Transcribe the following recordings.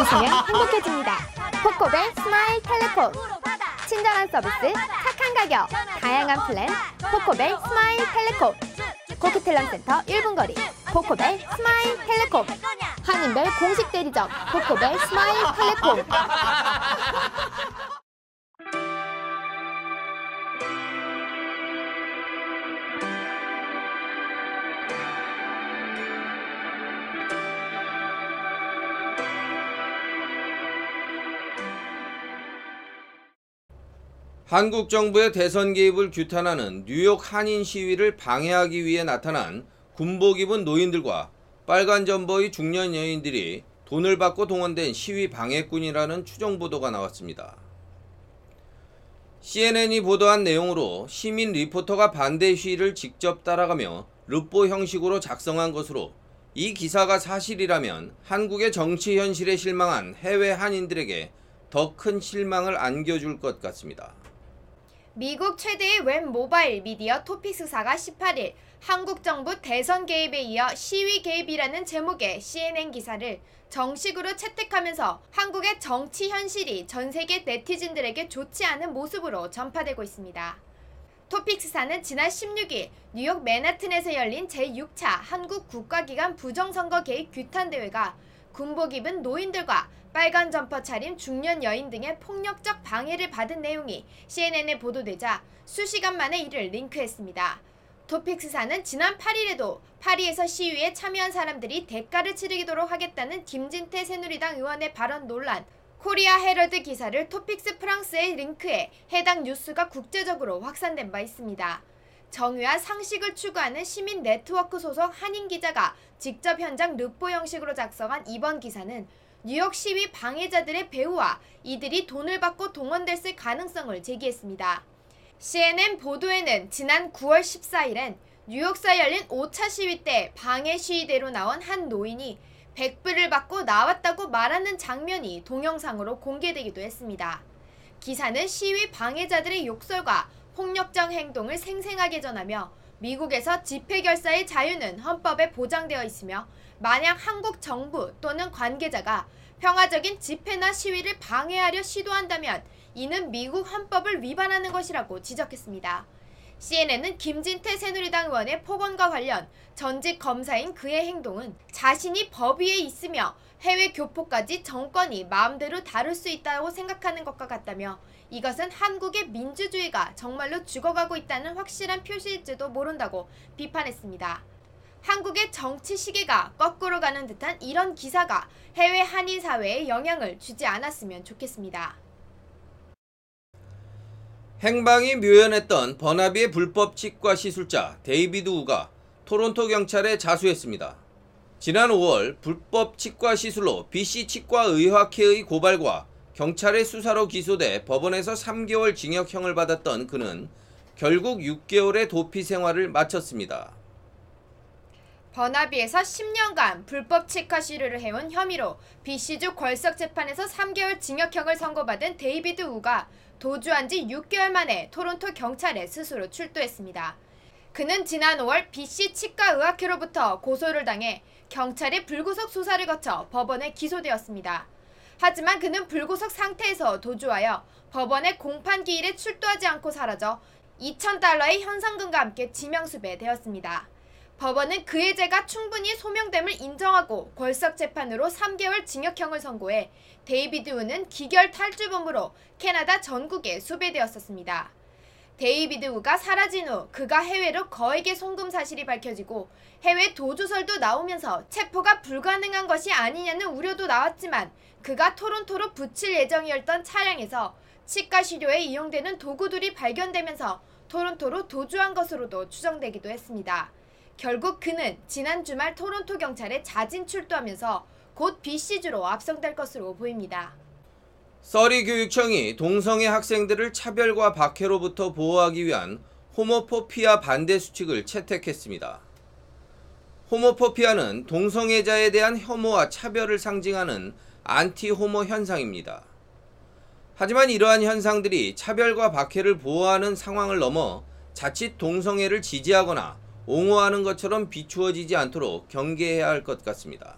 웃으면 행복해집니다. 코코벨 스마일 텔레콤. 친절한 서비스, 착한 가격, 다양한 플랜, 코코벨 스마일 텔레콤. 코크텔럼센터 1분 거리, 코코벨 스마일 텔레콤. 한인벨 공식 대리점, 코코벨 스마일 텔레콤. 한국 정부의 대선 개입을 규탄하는 뉴욕 한인 시위를 방해하기 위해 나타난 군복 입은 노인들과 빨간 점퍼의 중년 여인들이 돈을 받고 동원된 시위 방해꾼이라는 추정 보도가 나왔습니다. CNN이 보도한 내용으로 시민 리포터가 반대 시위를 직접 따라가며 르포 형식으로 작성한 것으로 이 기사가 사실이라면 한국의 정치 현실에 실망한 해외 한인들에게 더 큰 실망을 안겨줄 것 같습니다. 미국 최대의 웹 모바일 미디어 토픽스사가 18일 한국 정부 대선 개입에 이어 시위 개입이라는 제목의 CNN 기사를 정식으로 채택하면서 한국의 정치 현실이 전 세계 네티즌들에게 좋지 않은 모습으로 전파되고 있습니다. 토픽스사는 지난 16일 뉴욕 맨하튼에서 열린 제6차 한국 국가기관 부정선거 개입 규탄대회가 군복 입은 노인들과 빨간 점퍼 차림 중년 여인 등의 폭력적 방해를 받은 내용이 CNN에 보도되자 수시간 만에 이를 링크했습니다. 토픽스사는 지난 8일에도 파리에서 시위에 참여한 사람들이 대가를 치르도록 하겠다는 김진태 새누리당 의원의 발언 논란, 코리아 헤럴드 기사를 토픽스 프랑스에 링크해 해당 뉴스가 국제적으로 확산된 바 있습니다. 정의와 상식을 추구하는 시민 네트워크 소속 한인 기자가 직접 현장 르포 형식으로 작성한 이번 기사는 뉴욕 시위 방해자들의 배후와 이들이 돈을 받고 동원됐을 가능성을 제기했습니다. CNN 보도에는 지난 9월 14일엔 뉴욕서 열린 5차 시위 때 방해 시위대로 나온 한 노인이 100불을 받고 나왔다고 말하는 장면이 동영상으로 공개되기도 했습니다. 기사는 시위 방해자들의 욕설과 폭력적 행동을 생생하게 전하며 미국에서 집회 결사의 자유는 헌법에 보장되어 있으며 만약 한국 정부 또는 관계자가 평화적인 집회나 시위를 방해하려 시도한다면 이는 미국 헌법을 위반하는 것이라고 지적했습니다. CNN은 김진태 새누리당 의원의 폭언과 관련 전직 검사인 그의 행동은 자신이 법 위에 있으며 해외 교포까지 정권이 마음대로 다룰 수 있다고 생각하는 것과 같다며 이것은 한국의 민주주의가 정말로 죽어가고 있다는 확실한 표시일지도 모른다고 비판했습니다. 한국의 정치 시계가 거꾸로 가는 듯한 이런 기사가 해외 한인 사회에 영향을 주지 않았으면 좋겠습니다. 행방이 묘연했던 버나비의 불법 치과 시술자 데이비드 우가 토론토 경찰에 자수했습니다. 지난 5월 불법 치과 시술로 BC 치과의학회의 고발과 경찰의 수사로 기소돼 법원에서 3개월 징역형을 받았던 그는 결국 6개월의 도피 생활을 마쳤습니다. 버나비에서 10년간 불법 치과 시술을 해온 혐의로 BC주 궐석재판에서 3개월 징역형을 선고받은 데이비드 우가 도주한 지 6개월 만에 토론토 경찰에 스스로 출두했습니다. 그는 지난 5월 BC 치과의학회로부터 고소를 당해 경찰의 불구속 수사를 거쳐 법원에 기소되었습니다. 하지만 그는 불구속 상태에서 도주하여 법원의 공판 기일에 출두하지 않고 사라져 $2,000의 현상금과 함께 지명수배되었습니다. 법원은 그의 죄가 충분히 소명됨을 인정하고 궐석재판으로 3개월 징역형을 선고해 데이비드 우는 기결 탈주범으로 캐나다 전국에 수배되었었습니다. 데이비드 우가 사라진 후 그가 해외로 거액의 송금 사실이 밝혀지고 해외 도주설도 나오면서 체포가 불가능한 것이 아니냐는 우려도 나왔지만 그가 토론토로 붙일 예정이었던 차량에서 치과 시료에 이용되는 도구들이 발견되면서 토론토로 도주한 것으로도 추정되기도 했습니다. 결국 그는 지난 주말 토론토 경찰에 자진 출두하면서 곧 BC주로 압송될 것으로 보입니다. 서리 교육청이 동성애 학생들을 차별과 박해로부터 보호하기 위한 호모포피아 반대 수칙을 채택했습니다. 호모포피아는 동성애자에 대한 혐오와 차별을 상징하는 안티호모 현상입니다. 하지만 이러한 현상들이 차별과 박해를 보호하는 상황을 넘어 자칫 동성애를 지지하거나 옹호하는 것처럼 비추어지지 않도록 경계해야 할 것 같습니다.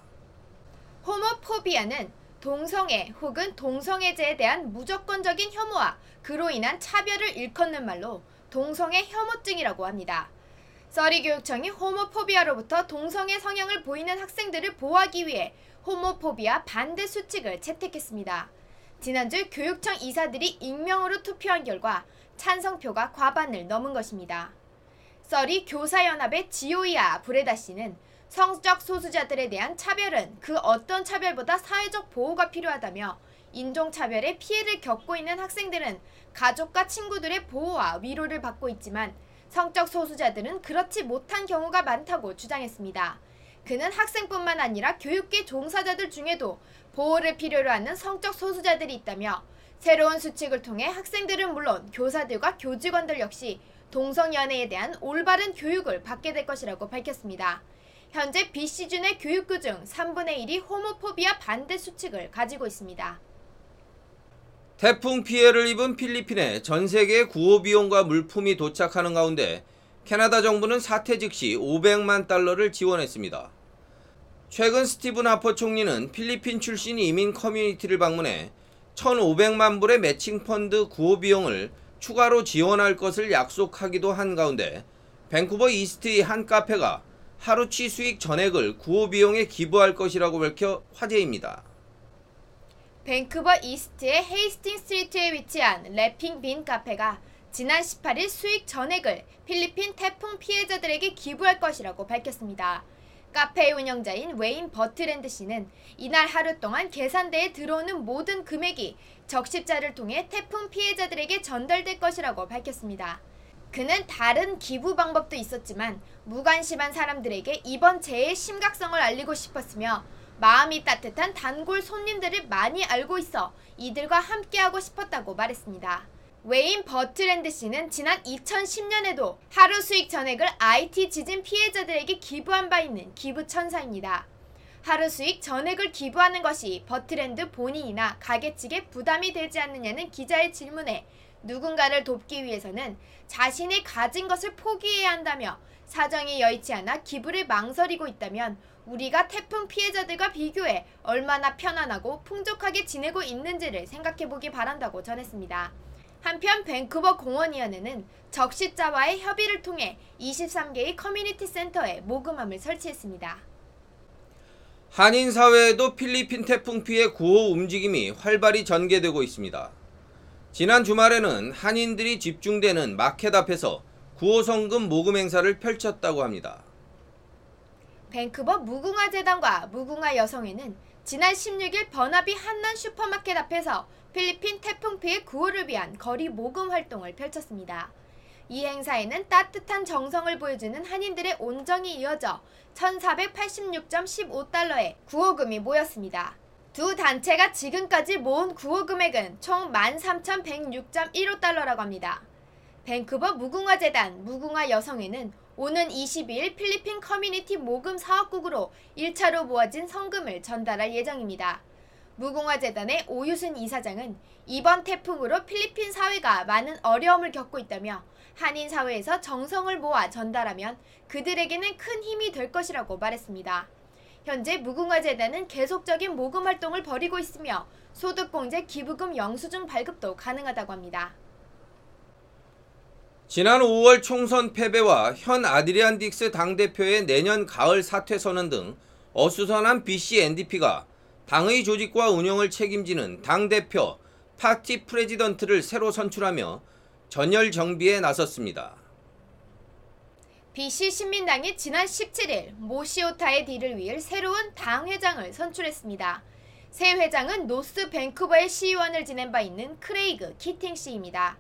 호모포비아는 동성애 혹은 동성애제에 대한 무조건적인 혐오와 그로 인한 차별을 일컫는 말로 동성애 혐오증이라고 합니다. 서리교육청이 호모포비아로부터 동성애 성향을 보이는 학생들을 보호하기 위해 호모포비아 반대 수칙을 채택했습니다. 지난주 교육청 이사들이 익명으로 투표한 결과 찬성표가 과반을 넘은 것입니다. 서리 교사연합의 지오이아 브레다 씨는 성적 소수자들에 대한 차별은 그 어떤 차별보다 사회적 보호가 필요하다며 인종차별의 피해를 겪고 있는 학생들은 가족과 친구들의 보호와 위로를 받고 있지만 성적 소수자들은 그렇지 못한 경우가 많다고 주장했습니다. 그는 학생뿐만 아니라 교육계 종사자들 중에도 보호를 필요로 하는 성적 소수자들이 있다며 새로운 수칙을 통해 학생들은 물론 교사들과 교직원들 역시 동성연애에 대한 올바른 교육을 받게 될 것이라고 밝혔습니다. 현재 BC준의 교육구 중 3분의 1이 호모포비아 반대 수칙을 가지고 있습니다. 태풍 피해를 입은 필리핀에 전 세계의 구호 비용과 물품이 도착하는 가운데 캐나다 정부는 사태 즉시 500만 달러를 지원했습니다. 최근 스티븐 하퍼 총리는 필리핀 출신 이민 커뮤니티를 방문해 1,500만 불의 매칭 펀드 구호 비용을 추가로 지원할 것을 약속하기도 한 가운데 밴쿠버 이스트의 한 카페가 하루치 수익 전액을 구호 비용에 기부할 것이라고 밝혀 화제입니다. 밴쿠버 이스트의 헤이스팅 스트리트에 위치한 래핑 빈 카페가 지난 18일 수익 전액을 필리핀 태풍 피해자들에게 기부할 것이라고 밝혔습니다. 카페의 운영자인 웨인 버트랜드 씨는 이날 하루 동안 계산대에 들어오는 모든 금액이 적십자를 통해 태풍 피해자들에게 전달될 것이라고 밝혔습니다. 그는 다른 기부 방법도 있었지만 무관심한 사람들에게 이번 재해의 심각성을 알리고 싶었으며 마음이 따뜻한 단골 손님들을 많이 알고 있어 이들과 함께하고 싶었다고 말했습니다. 웨인 버트랜드 씨는 지난 2010년에도 하루 수익 전액을 IT 지진 피해자들에게 기부한 바 있는 기부천사입니다. 하루 수익 전액을 기부하는 것이 버트랜드 본인이나 가게 측에 부담이 되지 않느냐는 기자의 질문에 누군가를 돕기 위해서는 자신이 가진 것을 포기해야 한다며 사정이 여의치 않아 기부를 망설이고 있다면 우리가 태풍 피해자들과 비교해 얼마나 편안하고 풍족하게 지내고 있는지를 생각해보기 바란다고 전했습니다. 한편 밴쿠버 공원위원회는 적십자와의 협의를 통해 23개의 커뮤니티 센터에 모금함을 설치했습니다. 한인 사회에도 필리핀 태풍 피해 구호 움직임이 활발히 전개되고 있습니다. 지난 주말에는 한인들이 집중되는 마켓 앞에서 구호 성금 모금 행사를 펼쳤다고 합니다. 밴쿠버 무궁화 재단과 무궁화 여성회는 지난 16일 버나비 한난 슈퍼마켓 앞에서 필리핀 태풍 피해 구호를 위한 거리 모금 활동을 펼쳤습니다. 이 행사에는 따뜻한 정성을 보여주는 한인들의 온정이 이어져 1,486.15달러의 구호금이 모였습니다. 두 단체가 지금까지 모은 구호 금액은 총 13,106.15달러라고 합니다. 밴쿠버 무궁화 재단 무궁화 여성회는 오는 22일 필리핀 커뮤니티 모금 사업국으로 1차로 모아진 성금을 전달할 예정입니다. 무궁화 재단의 오유순 이사장은 이번 태풍으로 필리핀 사회가 많은 어려움을 겪고 있다며 한인 사회에서 정성을 모아 전달하면 그들에게는 큰 힘이 될 것이라고 말했습니다. 현재 무궁화 재단은 계속적인 모금 활동을 벌이고 있으며 소득공제 기부금 영수증 발급도 가능하다고 합니다. 지난 5월 총선 패배와 현 아드리안 딕스 당대표의 내년 가을 사퇴 선언 등 어수선한 BC NDP가 당의 조직과 운영을 책임지는 당대표 파티 프레지던트를 새로 선출하며 전열 정비에 나섰습니다. BC 신민당이 지난 17일 모시오타의 뒤를 이을 새로운 당 회장을 선출했습니다. 새 회장은 노스 밴쿠버의 시의원을 지낸 바 있는 크레이그 키팅 씨입니다.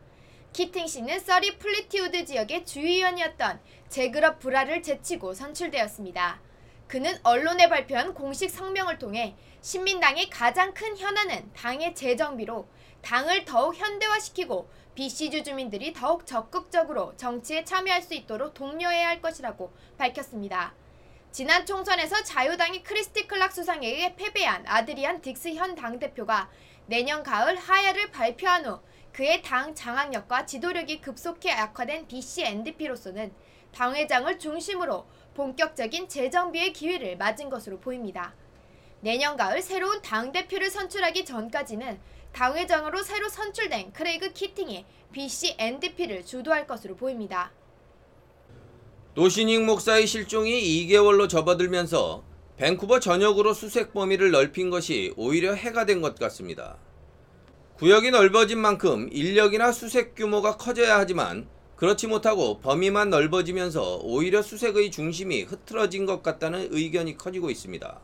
키팅 씨는 서리 플리티우드 지역의 주의원이었던 제그럽 브라를 제치고 선출되었습니다. 그는 언론에 발표한 공식 성명을 통해 신민당의 가장 큰 현안은 당의 재정비로 당을 더욱 현대화시키고 BC주 주민들이 더욱 적극적으로 정치에 참여할 수 있도록 독려해야 할 것이라고 밝혔습니다. 지난 총선에서 자유당이 크리스티 클락 수상에게 패배한 아드리안 딕스 현 당대표가 내년 가을 하야를 발표한 후 그의 당 장악력과 지도력이 급속히 악화된 BC NDP로서는 당회장을 중심으로 본격적인 재정비의 기회를 맞은 것으로 보입니다. 내년 가을 새로운 당대표를 선출하기 전까지는 당회장으로 새로 선출된 크레이그 키팅이 BC NDP를 주도할 것으로 보입니다. 노신익 목사의 실종이 2개월로 접어들면서 밴쿠버 전역으로 수색 범위를 넓힌 것이 오히려 해가 된 것 같습니다. 구역이 넓어진 만큼 인력이나 수색 규모가 커져야 하지만 그렇지 못하고 범위만 넓어지면서 오히려 수색의 중심이 흐트러진 것 같다는 의견이 커지고 있습니다.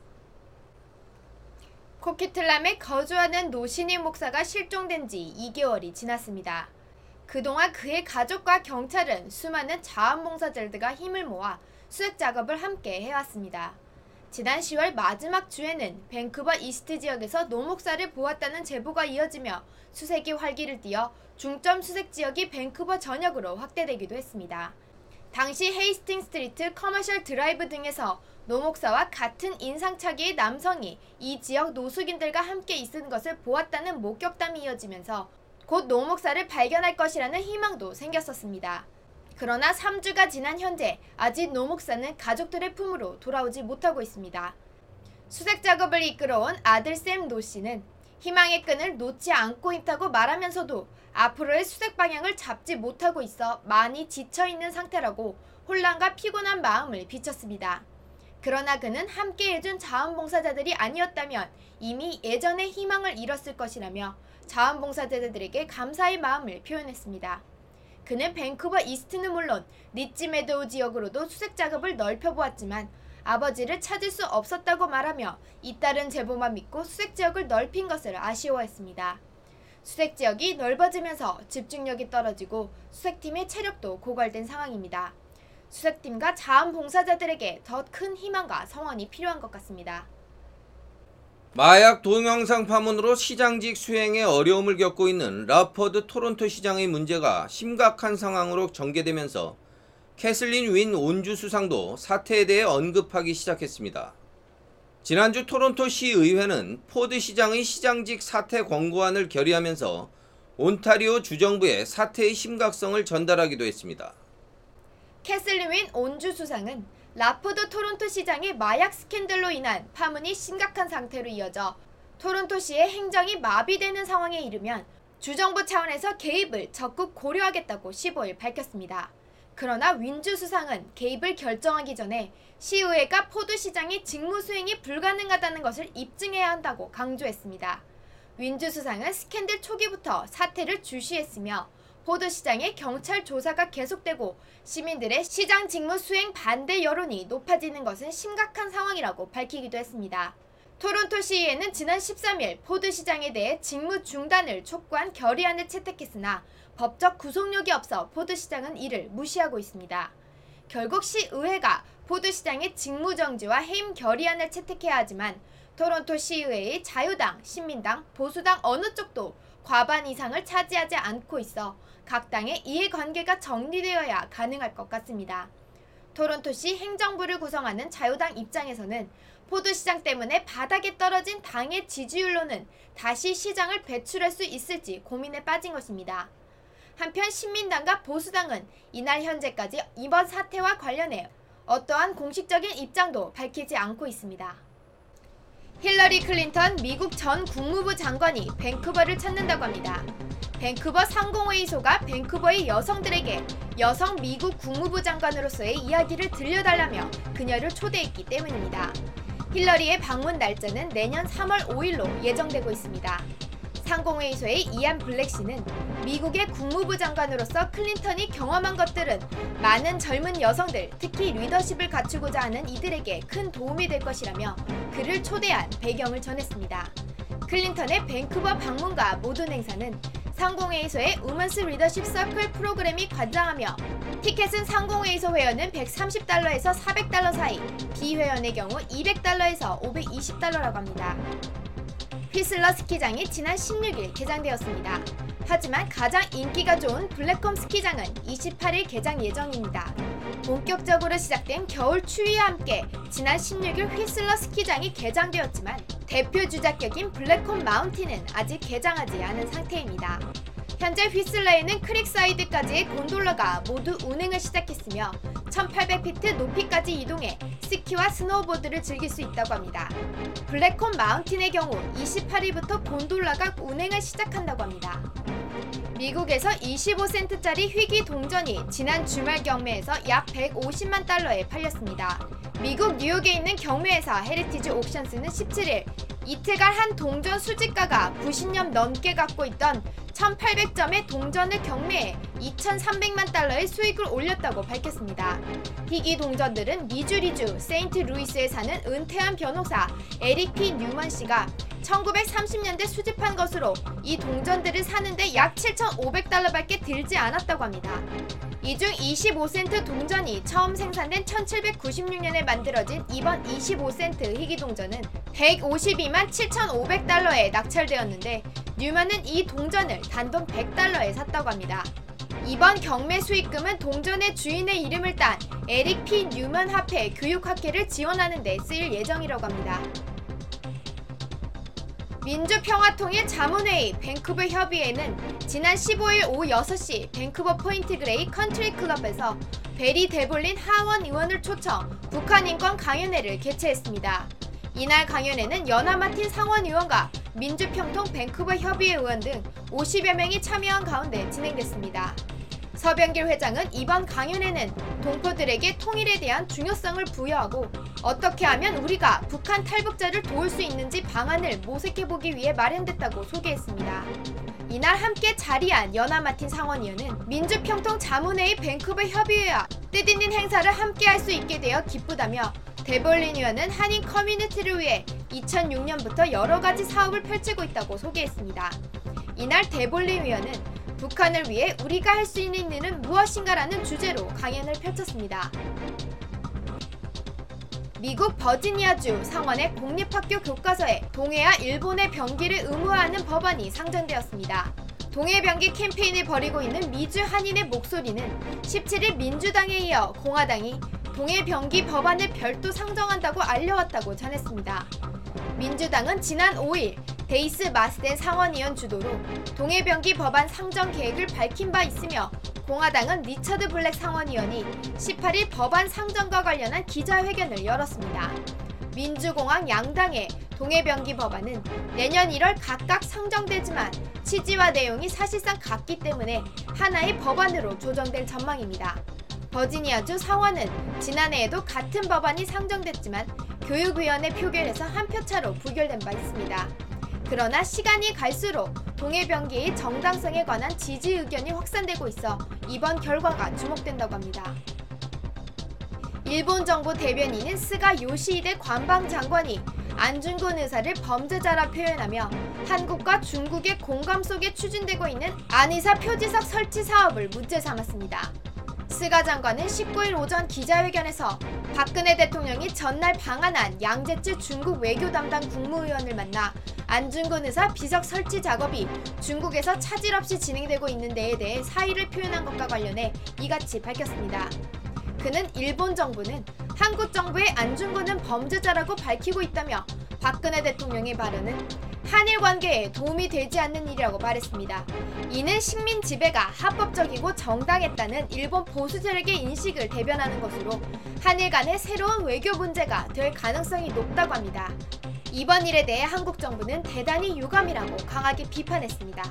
코키틀람에 거주하는 노신익 목사가 실종된 지 2개월이 지났습니다. 그동안 그의 가족과 경찰은 수많은 자원봉사자들과 힘을 모아 수색 작업을 함께 해왔습니다. 지난 10월 마지막 주에는 밴쿠버 이스트 지역에서 노 목사를 보았다는 제보가 이어지며 수색이 활기를 띠어 중점 수색 지역이 밴쿠버 전역으로 확대되기도 했습니다. 당시 헤이스팅 스트리트, 커머셜 드라이브 등에서 노 목사와 같은 인상착의의 남성이 이 지역 노숙인들과 함께 있는 것을 보았다는 목격담이 이어지면서 곧 노 목사를 발견할 것이라는 희망도 생겼었습니다. 그러나 3주가 지난 현재 아직 노 목사는 가족들의 품으로 돌아오지 못하고 있습니다. 수색 작업을 이끌어온 아들 샘 노 씨는 희망의 끈을 놓지 않고 있다고 말하면서도 앞으로의 수색 방향을 잡지 못하고 있어 많이 지쳐있는 상태라고 혼란과 피곤한 마음을 비쳤습니다. 그러나 그는 함께 해준 자원봉사자들이 아니었다면 이미 예전의 희망을 잃었을 것이라며 자원봉사자들에게 감사의 마음을 표현했습니다. 그는 밴쿠버 이스트는 물론 리치 메도우 지역으로도 수색 작업을 넓혀보았지만 아버지를 찾을 수 없었다고 말하며 잇따른 제보만 믿고 수색 지역을 넓힌 것을 아쉬워했습니다. 수색 지역이 넓어지면서 집중력이 떨어지고 수색팀의 체력도 고갈된 상황입니다. 수색팀과 자원봉사자들에게 더 큰 희망과 성원이 필요한 것 같습니다. 마약 동영상 파문으로 시장직 수행에 어려움을 겪고 있는 라퍼드 토론토 시장의 문제가 심각한 상황으로 전개되면서 캐슬린 윈 온주 수상도 사태에 대해 언급하기 시작했습니다. 지난주 토론토 시의회는 포드 시장의 시장직 사퇴 권고안을 결의하면서 온타리오 주정부에 사태의 심각성을 전달하기도 했습니다. 캐슬린 윈 온주 수상은 라포드 토론토 시장의 마약 스캔들로 인한 파문이 심각한 상태로 이어져 토론토시의 행정이 마비되는 상황에 이르면 주정부 차원에서 개입을 적극 고려하겠다고 15일 밝혔습니다. 그러나 윈주 수상은 개입을 결정하기 전에 시의회가 포드 시장의 직무 수행이 불가능하다는 것을 입증해야 한다고 강조했습니다. 윈주 수상은 스캔들 초기부터 사태를 주시했으며 포드 시장의 경찰 조사가 계속되고 시민들의 시장 직무 수행 반대 여론이 높아지는 것은 심각한 상황이라고 밝히기도 했습니다. 토론토 시의회는 지난 13일 포드 시장에 대해 직무 중단을 촉구한 결의안을 채택했으나 법적 구속력이 없어 포드 시장은 이를 무시하고 있습니다. 결국 시의회가 포드 시장의 직무 정지와 해임 결의안을 채택해야 하지만 토론토 시의회의 자유당, 신민당, 보수당 어느 쪽도 과반 이상을 차지하지 않고 있어 각 당의 이해관계가 정리되어야 가능할 것 같습니다. 토론토시 행정부를 구성하는 자유당 입장에서는 포드 시장 때문에 바닥에 떨어진 당의 지지율로는 다시 시장을 배출할 수 있을지 고민에 빠진 것입니다. 한편 신민당과 보수당은 이날 현재까지 이번 사태와 관련해 어떠한 공식적인 입장도 밝히지 않고 있습니다. 힐러리 클린턴 미국 전 국무부 장관이 밴쿠버를 찾는다고 합니다. 밴쿠버 상공회의소가 밴쿠버의 여성들에게 여성 미국 국무부 장관으로서의 이야기를 들려달라며 그녀를 초대했기 때문입니다. 힐러리의 방문 날짜는 내년 3월 5일로 예정되고 있습니다. 상공회의소의 이안 블랙 씨는 미국의 국무부 장관으로서 클린턴이 경험한 것들은 많은 젊은 여성들, 특히 리더십을 갖추고자 하는 이들에게 큰 도움이 될 것이라며 그를 초대한 배경을 전했습니다. 클린턴의 밴쿠버 방문과 모든 행사는 상공회의소의 우먼스 리더십 서클 프로그램이 관장하며 티켓은 상공회의소 회원은 $130에서 $400 사이, 비회원의 경우 $200에서 $520라고 합니다. 휘슬러 스키장이 지난 16일 개장되었습니다. 하지만 가장 인기가 좋은 블랙홈 스키장은 28일 개장 예정입니다. 본격적으로 시작된 겨울 추위와 함께 지난 16일 휘슬러 스키장이 개장되었지만 대표 주작격인 블랙홈 마운틴은 아직 개장하지 않은 상태입니다. 현재 휘슬러에는 크릭사이드까지의 곤돌라가 모두 운행을 시작했으며 1800피트 높이까지 이동해 스키와 스노우보드를 즐길 수 있다고 합니다. 블랙콘 마운틴의 경우 28일부터 곤돌라가 운행을 시작한다고 합니다. 미국에서 25센트짜리 희귀 동전이 지난 주말 경매에서 약 150만 달러에 팔렸습니다. 미국 뉴욕에 있는 경매회사 헤리티지 옥션스는 17일 이틀간 한 동전 수집가가 90년 넘게 갖고 있던 1800점의 동전을 경매해 2300만 달러의 수익을 올렸다고 밝혔습니다. 희귀 동전들은 미주리주 세인트루이스에 사는 은퇴한 변호사 에릭 P. 뉴먼 씨가 1930년대 수집한 것으로 이 동전들을 사는데 약 7,500달러밖에 들지 않았다고 합니다. 이 중 25센트 동전이 처음 생산된 1796년에 만들어진 이번 25센트 희귀 동전은 152만 7,500달러에 낙찰되었는데 뉴먼은 이 동전을 단돈 100달러에 샀다고 합니다. 이번 경매 수익금은 동전의 주인의 이름을 딴 에릭 P. 뉴먼 화폐 교육학회를 지원하는 데 쓰일 예정이라고 합니다. 민주평화통일 자문회의 밴쿠버 협의회는 지난 15일 오후 6시 밴쿠버 포인트 그레이 컨트리 클럽에서 베리 데볼린 하원 의원을 초청 북한 인권 강연회를 개최했습니다. 이날 강연회는 연하 마틴 상원 의원과 민주평통 밴쿠버 협의회 의원 등 50여 명이 참여한 가운데 진행됐습니다. 서병길 회장은 이번 강연회는 동포들에게 통일에 대한 중요성을 부여하고 어떻게 하면 우리가 북한 탈북자를 도울 수 있는지 방안을 모색해보기 위해 마련됐다고 소개했습니다. 이날 함께 자리한 연하 마틴 상원의원은 민주평통 자문회의 밴쿠버 협의회와 뜻있는 행사를 함께 할 수 있게 되어 기쁘다며 데볼린 의원은 한인 커뮤니티를 위해 2006년부터 여러 가지 사업을 펼치고 있다고 소개했습니다. 이날 데볼린 의원은 북한을 위해 우리가 할 수 있는 일은 무엇인가라는 주제로 강연을 펼쳤습니다. 미국 버지니아주 상원의 공립학교 교과서에 동해와 일본의 병기를 의무화하는 법안이 상정되었습니다. 동해 병기 캠페인을 벌이고 있는 미주 한인의 목소리는 17일 민주당에 이어 공화당이 동해 병기 법안을 별도 상정한다고 알려왔다고 전했습니다. 민주당은 지난 5일 데이스 마스덴 상원의원 주도로 동해병기 법안 상정 계획을 밝힌 바 있으며 공화당은 리처드 블랙 상원의원이 18일 법안 상정과 관련한 기자회견을 열었습니다. 민주공화 양당의 동해병기 법안은 내년 1월 각각 상정되지만 취지와 내용이 사실상 같기 때문에 하나의 법안으로 조정될 전망입니다. 버지니아주 상원은 지난해에도 같은 법안이 상정됐지만 교육위원회 표결에서 한 표 차로 부결된 바 있습니다. 그러나 시간이 갈수록 동해병기의 정당성에 관한 지지 의견이 확산되고 있어 이번 결과가 주목된다고 합니다. 일본 정부 대변인인 스가 요시히데 관방장관이 안중근 의사를 범죄자라 표현하며 한국과 중국의 공감 속에 추진되고 있는 안의사 표지석 설치 사업을 문제 삼았습니다. 스가 장관은 19일 오전 기자회견에서 박근혜 대통령이 전날 방한한 양재츠 중국 외교 담당 국무위원을 만나 안중근 의사 비석 설치 작업이 중국에서 차질 없이 진행되고 있는 데에 대해 사의를 표현한 것과 관련해 이같이 밝혔습니다. 그는 일본 정부는 한국 정부의 안중근은 범죄자라고 밝히고 있다며 박근혜 대통령의 발언은 한일 관계에 도움이 되지 않는 일이라고 말했습니다. 이는 식민 지배가 합법적이고 정당했다는 일본 보수 세력의 인식을 대변하는 것으로 한일 간의 새로운 외교 문제가 될 가능성이 높다고 합니다. 이번 일에 대해 한국 정부는 대단히 유감이라고 강하게 비판했습니다.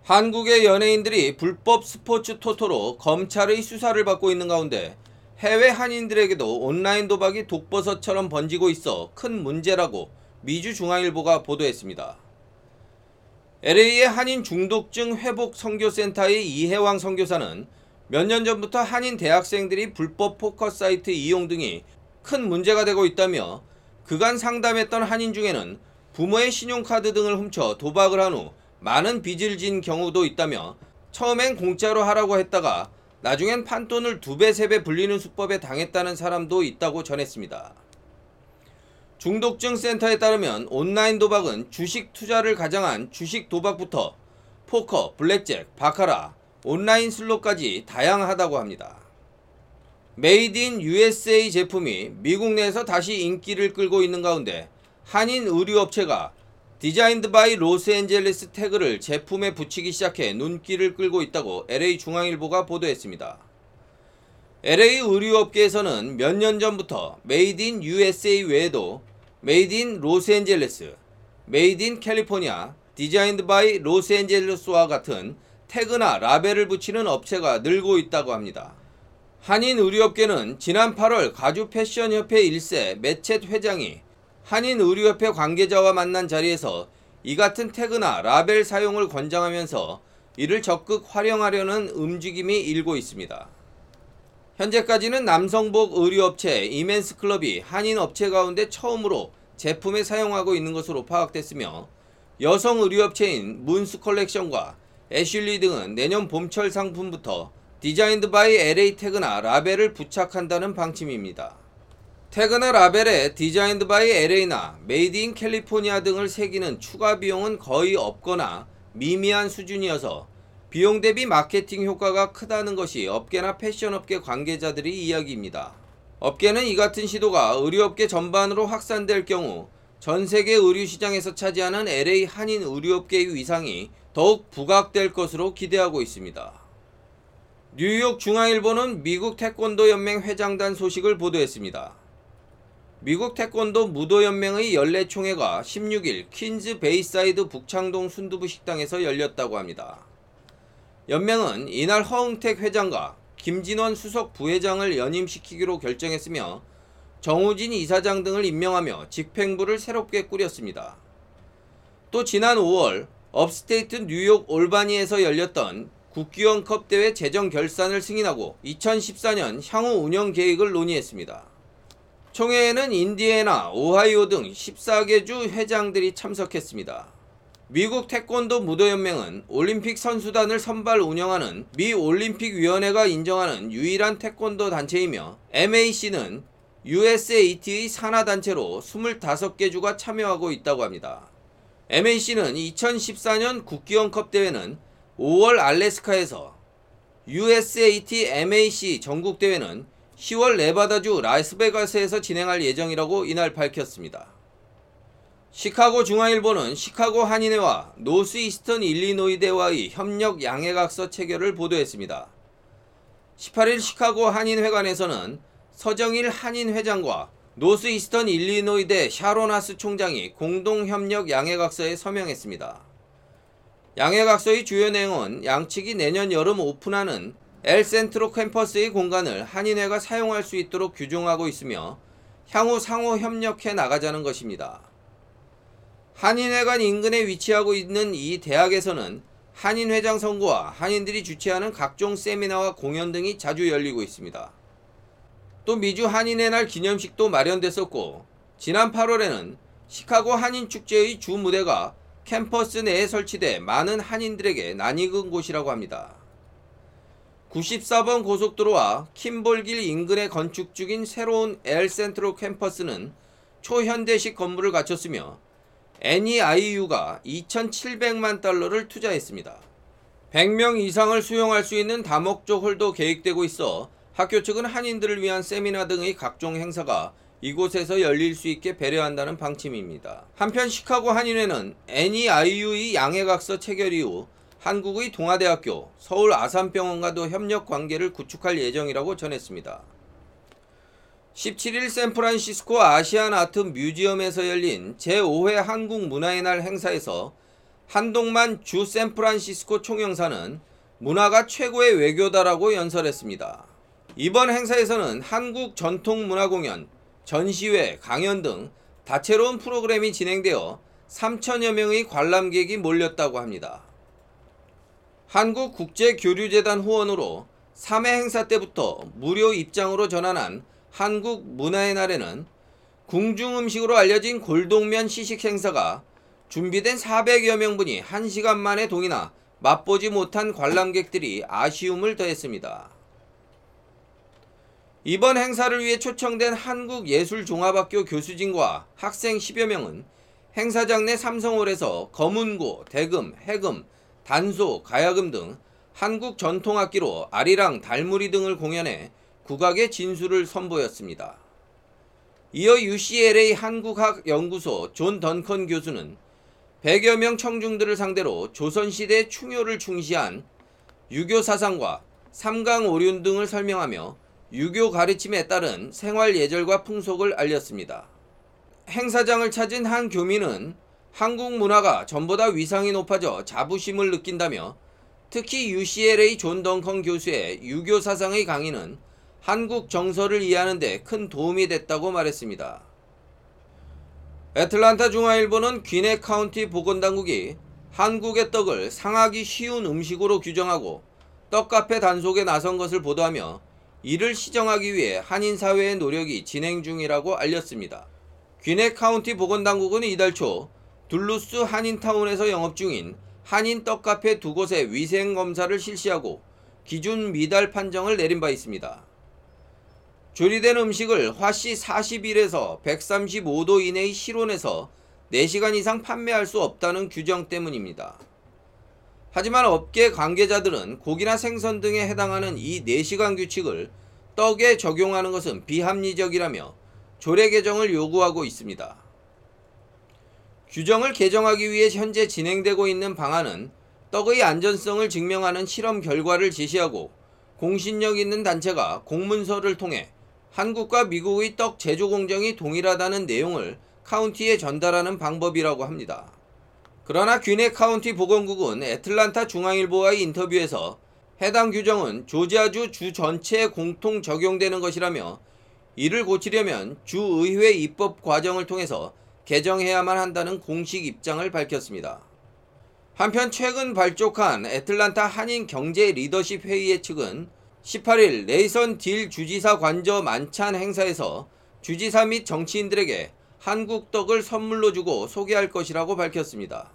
한국의 연예인들이 불법 스포츠 토토로 검찰의 수사를 받고 있는 가운데 해외 한인들에게도 온라인 도박이 독버섯처럼 번지고 있어 큰 문제라고 미주중앙일보가 보도했습니다. LA의 한인 중독증 회복 선교센터의 이혜왕 선교사는 몇 년 전부터 한인 대학생들이 불법 포커 사이트 이용 등이 큰 문제가 되고 있다며 그간 상담했던 한인 중에는 부모의 신용카드 등을 훔쳐 도박을 한 후 많은 빚을 진 경우도 있다며 처음엔 공짜로 하라고 했다가 나중엔 판돈을 2배, 3배 불리는 수법에 당했다는 사람도 있다고 전했습니다. 중독증 센터에 따르면 온라인 도박은 주식 투자를 가장한 주식 도박부터 포커, 블랙잭, 바카라, 온라인 슬롯까지 다양하다고 합니다. 메이드 인 USA 제품이 미국 내에서 다시 인기를 끌고 있는 가운데 한인 의류업체가 디자인드 바이 로스앤젤레스 태그를 제품에 붙이기 시작해 눈길을 끌고 있다고 LA 중앙일보가 보도했습니다. LA 의류업계에서는 몇 년 전부터 메이드 인 USA 외에도 메이드 인 로스앤젤레스, 메이드 인 캘리포니아, 디자인드 바이 로스앤젤레스와 같은 태그나 라벨을 붙이는 업체가 늘고 있다고 합니다. 한인 의류업계는 지난 8월 가주 패션협회 1세 매챗 회장이 한인 의류협회 관계자와 만난 자리에서 이 같은 태그나 라벨 사용을 권장하면서 이를 적극 활용하려는 움직임이 일고 있습니다. 현재까지는 남성복 의류업체 이멘스 클럽이 한인 업체 가운데 처음으로 제품에 사용하고 있는 것으로 파악됐으며 여성 의류업체인 문스 컬렉션과 애슐리 등은 내년 봄철 상품부터 디자인드 바이 LA 태그나 라벨을 부착한다는 방침입니다. 태그나 라벨에 디자인드 바이 LA나 메이드 인 캘리포니아 등을 새기는 추가 비용은 거의 없거나 미미한 수준이어서 비용 대비 마케팅 효과가 크다는 것이 업계나 패션업계 관계자들의 이야기입니다. 업계는 이 같은 시도가 의류업계 전반으로 확산될 경우 전 세계 의류시장에서 차지하는 LA 한인 의류업계의 위상이 더욱 부각될 것으로 기대하고 있습니다. 뉴욕 중앙일보는 미국 태권도 연맹 회장단 소식을 보도했습니다. 미국 태권도 무도연맹의 연례총회가 16일 퀸즈 베이사이드 북창동 순두부 식당에서 열렸다고 합니다. 연맹은 이날 허응택 회장과 김진원 수석 부회장을 연임시키기로 결정했으며 정우진 이사장 등을 임명하며 집행부를 새롭게 꾸렸습니다. 또 지난 5월 업스테이트 뉴욕 올바니에서 열렸던 국기원컵 대회 재정 결산을 승인하고 2014년 향후 운영 계획을 논의했습니다. 총회에는 인디애나, 오하이오 등 14개 주 회장들이 참석했습니다. 미국 태권도 무도연맹은 올림픽 선수단을 선발 운영하는 미 올림픽위원회가 인정하는 유일한 태권도 단체이며 MAC는 USAT의 산하단체로 25개 주가 참여하고 있다고 합니다. MAC는 2014년 국기원컵 대회는 5월 알래스카에서, USAT MAC 전국대회는 10월 네바다주 라스베가스에서 진행할 예정이라고 이날 밝혔습니다. 시카고 중앙일보는 시카고 한인회와 노스이스턴 일리노이대와의 협력 양해각서 체결을 보도했습니다. 18일 시카고 한인회관에서는 서정일 한인회장과 노스이스턴 일리노이대 샤론 하스 총장이 공동협력 양해각서에 서명했습니다. 양해각서의 주요 내용은 양측이 내년 여름 오픈하는 엘센트로 캠퍼스의 공간을 한인회가 사용할 수 있도록 규정하고 있으며 향후 상호 협력해 나가자는 것입니다. 한인회관 인근에 위치하고 있는 이 대학에서는 한인회장 선거와 한인들이 주최하는 각종 세미나와 공연 등이 자주 열리고 있습니다. 또 미주 한인의 날 기념식도 마련됐었고 지난 8월에는 시카고 한인축제의 주 무대가 캠퍼스 내에 설치돼 많은 한인들에게 낯익은 곳이라고 합니다. 94번 고속도로와 킴볼길 인근에 건축 중인 새로운 엘센트로 캠퍼스는 초현대식 건물을 갖췄으며 NEIU가 2,700만 달러를 투자했습니다. 100명 이상을 수용할 수 있는 다목적 홀도 계획되고 있어 학교 측은 한인들을 위한 세미나 등의 각종 행사가 이곳에서 열릴 수 있게 배려한다는 방침입니다. 한편 시카고 한인회는 NEIU의 양해각서 체결 이후 한국의 동아대학교, 서울 아산병원과도 협력 관계를 구축할 예정이라고 전했습니다. 17일 샌프란시스코 아시안 아트 뮤지엄에서 열린 제5회 한국문화의 날 행사에서 한동만 주 샌프란시스코 총영사는 문화가 최고의 외교다라고 연설했습니다. 이번 행사에서는 한국 전통문화공연, 전시회, 강연 등 다채로운 프로그램이 진행되어 3천여 명의 관람객이 몰렸다고 합니다. 한국국제교류재단 후원으로 3회 행사 때부터 무료 입장으로 전환한 한국 문화의 날에는 궁중음식으로 알려진 골동면 시식 행사가 준비된 400여 명분이 1시간 만에 동이나 맛보지 못한 관람객들이 아쉬움을 더했습니다. 이번 행사를 위해 초청된 한국예술종합학교 교수진과 학생 10여 명은 행사장 내 삼성홀에서 거문고, 대금, 해금, 단소, 가야금 등 한국 전통악기로 아리랑, 달무리 등을 공연해 국악의 진수를 선보였습니다. 이어 UCLA 한국학연구소 존 던컨 교수는 100여 명 청중들을 상대로 조선시대 충효를 충시한 유교 사상과 삼강오륜 등을 설명하며 유교 가르침에 따른 생활 예절과 풍속을 알렸습니다. 행사장을 찾은 한 교민은 한국 문화가 전보다 위상이 높아져 자부심을 느낀다며 특히 UCLA 존 덩컨 교수의 유교 사상의 강의는 한국 정서를 이해하는 데 큰 도움이 됐다고 말했습니다. 애틀란타 중앙일보는 귀네 카운티 보건당국이 한국의 떡을 상하기 쉬운 음식으로 규정하고 떡카페 단속에 나선 것을 보도하며 이를 시정하기 위해 한인사회의 노력이 진행 중이라고 알렸습니다. 귀네 카운티 보건당국은 이달 초 둘루스 한인타운에서 영업 중인 한인 떡카페 2곳의 위생검사를 실시하고 기준 미달 판정을 내린 바 있습니다. 조리된 음식을 화씨 41에서 135도 이내의 실온에서 4시간 이상 판매할 수 없다는 규정 때문입니다. 하지만 업계 관계자들은 고기나 생선 등에 해당하는 이 4시간 규칙을 떡에 적용하는 것은 비합리적이라며 조례 개정을 요구하고 있습니다. 규정을 개정하기 위해 현재 진행되고 있는 방안은 떡의 안전성을 증명하는 실험 결과를 제시하고 공신력 있는 단체가 공문서를 통해 한국과 미국의 떡 제조 공정이 동일하다는 내용을 카운티에 전달하는 방법이라고 합니다. 그러나 귀네 카운티 보건국은 애틀란타 중앙일보와의 인터뷰에서 해당 규정은 조지아주 주 전체에 공통 적용되는 것이라며 이를 고치려면 주의회 입법 과정을 통해서 개정해야만 한다는 공식 입장을 밝혔습니다. 한편 최근 발족한 애틀란타 한인 경제 리더십 회의의 측은 18일 레이선 딜 주지사 관저 만찬 행사에서 주지사 및 정치인들에게 한국 떡을 선물로 주고 소개할 것이라고 밝혔습니다.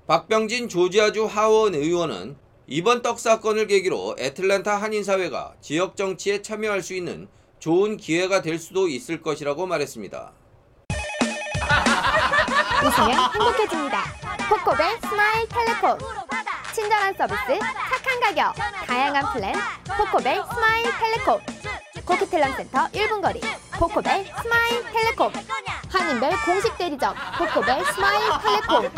박병진 조지아주 하원 의원은 이번 떡 사건을 계기로 애틀란타 한인사회가 지역 정치에 참여할 수 있는 좋은 기회가 될 수도 있을 것이라고 말했습니다. 웃으면 행복해집니다. 코코벨 스마일 텔레콤. 친절한 서비스, 착한 가격, 다양한 플랜, 코코벨 스마일 텔레콤. 코키텔런 센터 1분 거리, 코코벨 스마일 텔레콤. 한인벨 공식 대리점, 코코벨 스마일 텔레콤.